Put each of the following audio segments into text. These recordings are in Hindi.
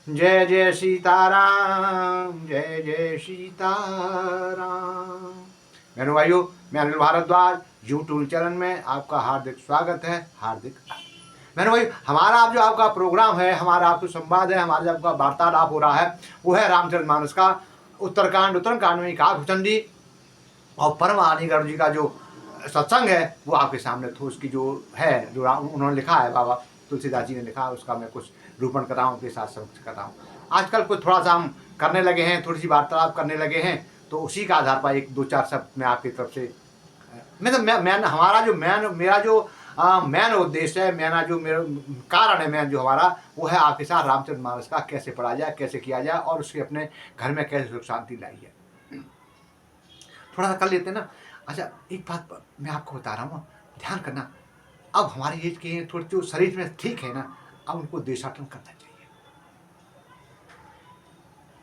जय जय सीताराम, जय जय सीताराम। मेरे भाइयों, मैं अनिल भारद्वाज यूट्यूब चैनल में आपका हार्दिक स्वागत है, हार्दिक। मेरे भाई, हमारा जो आपका प्रोग्राम है, हमारा आपको संवाद है, हमारा आपका वार्तालाप हो रहा है, वो है रामचरितमानस का उत्तरकांड में काकभूषणी और परम आनीगढ़ जी का जो सत्संग है वो आपके सामने तो उसकी जो है, जो उन्होंने लिखा है, बाबा तुलसीदास जी ने लिखा है, उसका मैं कुछ रूपण कर रहा हूँ, उनके साथ समक्ष कर रहा हूँ। आजकल कुछ थोड़ा सा हम करने लगे हैं, थोड़ी सी वार्तालाप करने लगे हैं, तो उसी का आधार पर एक दो चार शब्द मैं आपकी तरफ से मैं हमारा जो मेरा जो मेन उद्देश्य है, मेरा जो मेरा कारण है, मेन जो हमारा वो है आपके साथ रामचरितमानस का कैसे पढ़ा जाए, कैसे किया जाए और उसके अपने घर में कैसे सुख शांति लाई जाए, थोड़ा सा कर लेते हैं ना। अच्छा, एक बात मैं आपको बता रहा हूँ, ध्यान करना। अब हमारे एज के थोड़े जो शरीर में ठीक है ना, अब उनको देशाटन करना चाहिए।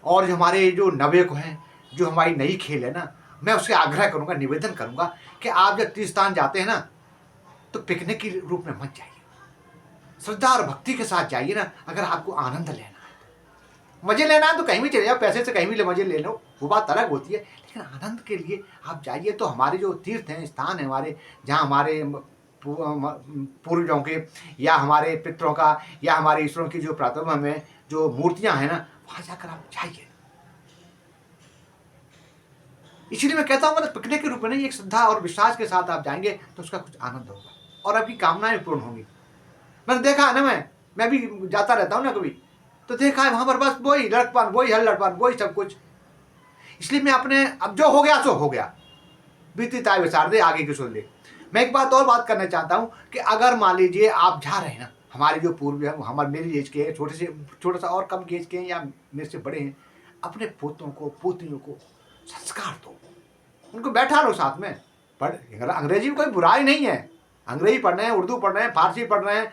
और जो हमारे जो नवयुवक हैं, जो हमारी नई खेल है ना, मैं उससे आग्रह करूंगा, निवेदन करूंगा कि आप जब तीर्थस्थान जाते हैं ना, तो पिकनिक के रूप में मत जाइए, श्रद्धा और भक्ति के साथ जाइए ना। अगर आपको आनंद लेना है, मजे लेना है तो कहीं भी चले जाओ, पैसे से कहीं भी मजे ले लो, वो बात अलग होती है, लेकिन आनंद के लिए आप जाइए। तो हमारे जो तीर्थ हैं, स्थान है हमारे, जहाँ हमारे पूर्वजों के या हमारे पितरों का या हमारे ईश्वरों की जो प्रातः में जो मूर्तियां हैं ना, वहां जाकर आप जाइए। इसलिए मैं कहता हूँ, मतलब पिकनिक के रूप में नहीं, एक श्रद्धा और विश्वास के साथ आप जाएंगे तो उसका कुछ आनंद होगा और आपकी कामनाएं पूर्ण होंगी। मैंने देखा है ना, मैं भी जाता रहता हूँ ना कभी, तो देखा है वहां पर बस वही लड़कपन, वही हल्लड़पन, वही सब कुछ। इसलिए मैं अपने, अब जो हो गया सो हो गया, बीती ताय विचार दे, आगे की सुन ले। मैं एक बात और बात करना चाहता हूं कि अगर मान लीजिए आप जा रहे हैं ना, हमारे जो पूर्व हैं, हमारे मेरी एज के हैं, छोटा सा और कम एज के हैं या मेरे से बड़े हैं, अपने पोतों को पोतियों को संस्कार दो, उनको बैठा लो साथ में। पढ़, अंग्रेजी में कोई बुराई नहीं है, अंग्रेजी पढ़ रहे हैं, उर्दू पढ़ रहे हैं, फारसी पढ़ रहे हैं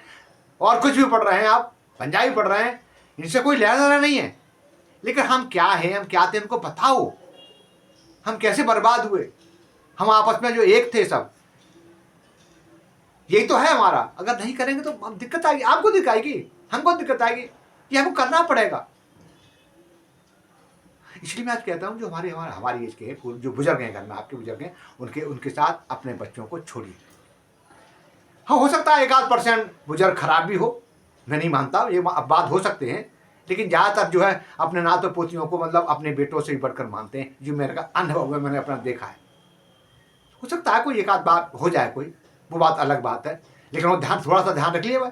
और कुछ भी पढ़ रहे हैं, आप पंजाबी पढ़ रहे हैं, इनसे कोई लेना देना नहीं है। लेकिन हम क्या हैं, हम क्या थे, हमको बताओ, हम कैसे बर्बाद हुए। हम आपस में जो एक थे सब, यही तो है हमारा। अगर नहीं करेंगे तो हम दिक्कत आएगी, आपको दिक्कत आएगी, हमको दिक्कत आएगी, ये हमको करना पड़ेगा। इसलिए मैं आज कहता हूं, जो हमारी एज के हैं, जो बुजुर्ग हैं घर में, आपके बुजुर्ग हैं, उनके साथ अपने बच्चों को छोड़िए। हाँ, हो सकता है 1-8% बुजुर्ग खराब भी हो, मैं नहीं मानता, ये बात हो सकते हैं, लेकिन ज़्यादातर जो है अपने नातों पोतियों को मतलब अपने बेटों से ही बढ़कर मानते हैं, जो मेरे का अनुभव है, मैंने अपना देखा है। हो सकता है कोई एक आध बात हो जाए कोई, वो बात अलग बात है, लेकिन वो थोड़ा सा ध्यान रख लिए भाई।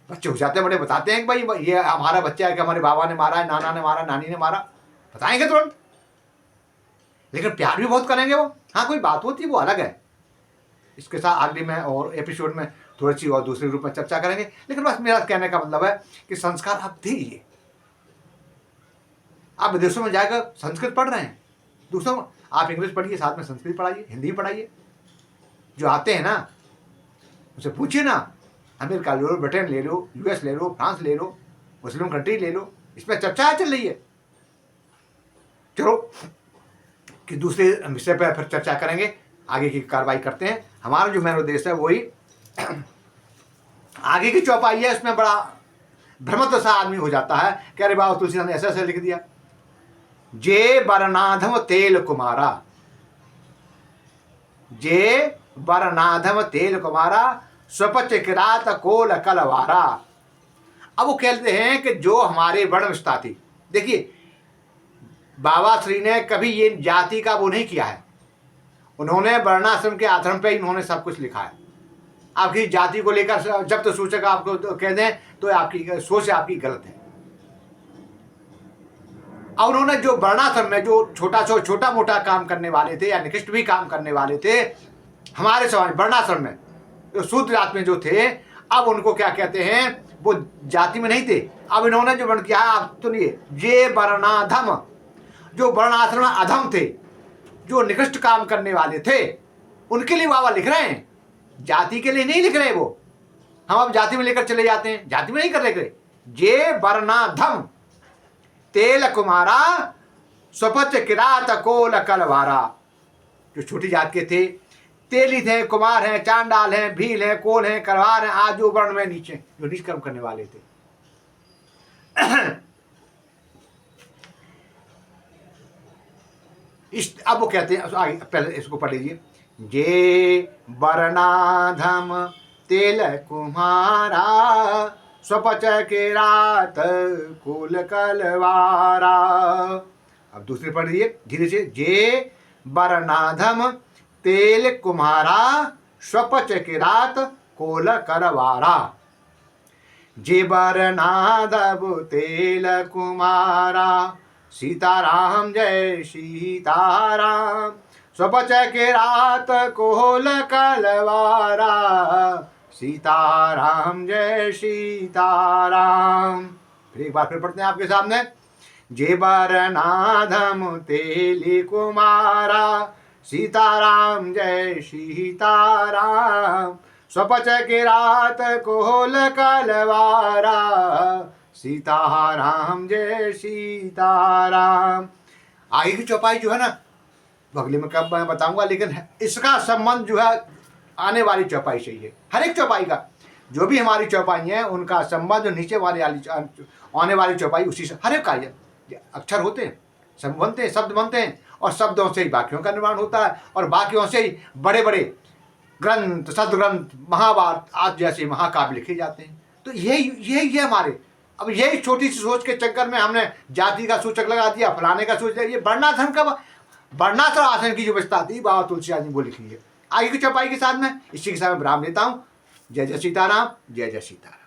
बच्चे हो जाते हैं बड़े, बताते हैं कि भाई ये हमारा बच्चा है कि हमारे बाबा ने मारा है, नाना ने मारा, नानी ने मारा, बताएंगे तुरंत, लेकिन प्यार भी बहुत करेंगे वो। हाँ, कोई बात होती है वो अलग है, इसके साथ अगली में और एपिसोड में थोड़ी सी और दूसरे रूप में चर्चा करेंगे। लेकिन बस मेरा कहने का मतलब है कि संस्कार आप दीजिए। आप विदेशों में जाकर संस्कृत पढ़ रहे हैं, दूसरों में आप इंग्लिश पढ़िए, साथ में संस्कृत पढ़ाइए, हिंदी पढ़ाइए। जो आते हैं ना उनसे पूछिए ना, अमेरिका ले लो, ब्रिटेन ले लो, यूएस ले लो, फ्रांस ले लो, मुस्लिम कंट्री ले लो, इस पर चर्चा चल रही है। चलो कि दूसरे विषय पर फिर चर्चा करेंगे, आगे की कार्रवाई करते हैं। हमारा जो मेन उद्देश्य है वही आगे की चौपाई है, उसमें बड़ा भ्रमत सा आदमी हो जाता है कि अरे बाबा तुलसीदास ने ऐसा ऐसा लिख दिया। जे बरनाधम तेल कुमारा, जे बरनाधम तेल कुमारा, स्वपच किरात कोल कलवारा। अब वो कहते हैं कि जो हमारे वर्णविस्ता थी, देखिए बाबा श्री ने कभी ये जाति का वो नहीं किया है, उन्होंने वर्णाश्रम के आश्रम पे इन्होंने सब कुछ लिखा है। आपकी जाति को लेकर जब तो सूचक आपको तो कह दें तो आपकी सोच आपकी गलत है। और उन्होंने जो वर्णाश्रम में जो छोटा मोटा काम करने वाले थे या निकृष्ट भी काम करने वाले थे, हमारे समाज वर्णाश्रम में जो शूद्र जात में जो थे, अब उनको क्या कहते हैं, वो जाति में नहीं थे। अब इन्होंने जो वर्ण किया है, आप सुनिए, जे वर्णाधम, जो वर्णाश्रम में अधम थे, जो निकृष्ट काम करने वाले थे, उनके लिए बाबा लिख रहे हैं, जाति के लिए नहीं लिख रहे। वो हम अब जाति में लेकर चले जाते हैं, जाति में नहीं कर रहे। जे वर्णाधम तेल कुमारा, स्वपच किरात कोल कलवारा। जो छोटी जात के थे, तेलित हैं, कुमार हैं, चांडाल हैं, भील हैं, कोल हैं, कलवार हैं, आज जो वर्ण में नीचे जो नीच कर्म करने वाले थे, अब वो कहते हैं, पहले इसको पढ़ लीजिए। जे बरनाधम तेल कुम्हारा, स्वपच के रात कुल कलवारा। अब दूसरे पढ़ लीजिए धीरे से। जे बरनाधम तेल कुम्हारा, स्वपच के रात कोल करवारा। जे बरनाधम तेल कुम्हारा, सीताराम जय सीताराम, स्वपच के रात कोल कलवारा, सीताराम जय सीताराम। फिर एक बार फिर पढ़ते हैं आपके सामने। जे बरनाधम तेली कुमारा, सीताराम जय सीताराम, स्वपच के रात कोल कलवारा, सीताराम जय सीताराम। आगे की चौपाई जो है ना, अगले में कब मैं बताऊंगा, लेकिन इसका संबंध जो है आने वाली चौपाई से ही है। हर एक चौपाई का, जो भी हमारी चौपाई है उनका संबंध जो नीचे वाली आने वाली चौपाई उसी से, हर एक का अक्षर होते हैं, शब्द बनते हैं, शब्द बनते हैं, और शब्दों से ही वाक्यों का निर्माण होता है, और वाक्यों से ही बड़े बड़े ग्रंथ, सदग्रंथ, महाभारत आज जैसे महाकाव्य लिखे जाते हैं। तो यही है हमारे। अब यही छोटी सी सोच के चक्कर में हमने जाति का सूचक लगा दिया, फलाने का सूचक, ये वर्णाश्रम का, वर्णाश्रम आश्रम की जो व्यवस्था थी बाबा तुलसीदास जी वो लिखी है। आगे की चौपाई के साथ में इसी के साथ में विराम लेता हूँ। जय जय सीताराम, जय जय सीताराम।